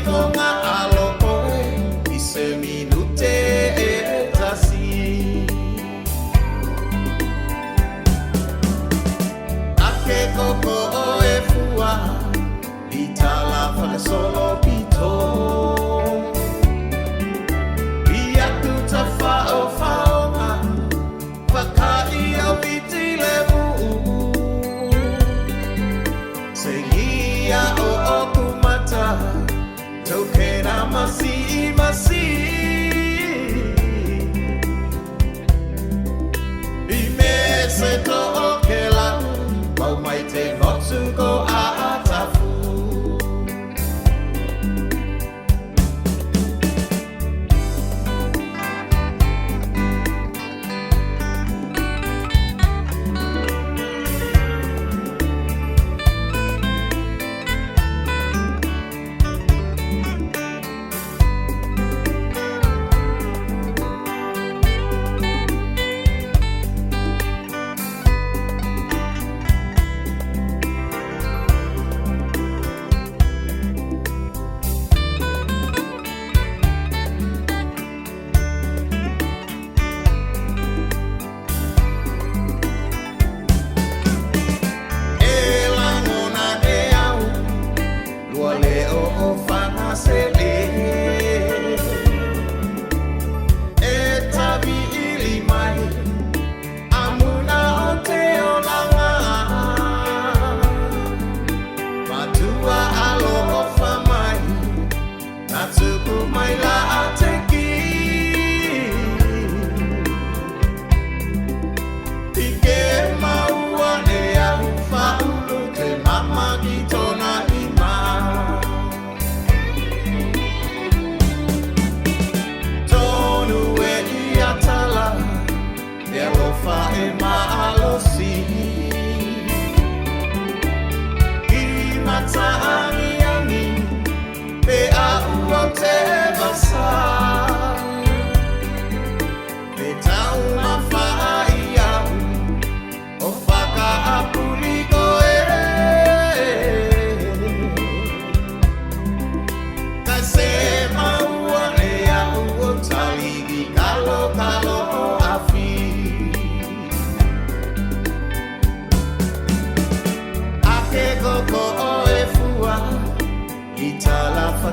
ko ngā alo koe I se minute e tasi Ake koko o e fua I tala whakasolo pito I atu ta whao whaonga Whakai au iti levu Se ngia o oku mata Toke na masi masi I me se to o ke lau Mau mai te motu ko a atafu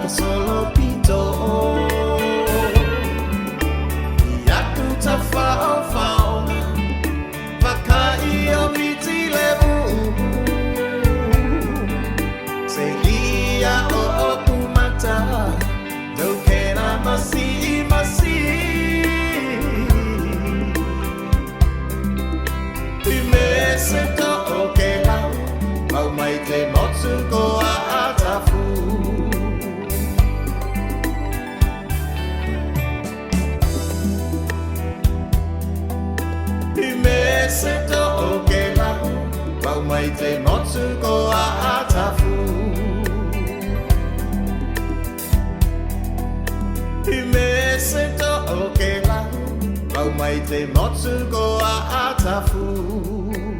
Solo pito Iaku ta whao whao Whakai o miti levu Se lia o oku mata Toke na masi masi I me se to o ke lau Mau mai te motu ko a atafu Se to o ke lau Wau mai te motu ko a atafu I me se to o ke lau Wau mai te motu ko a atafu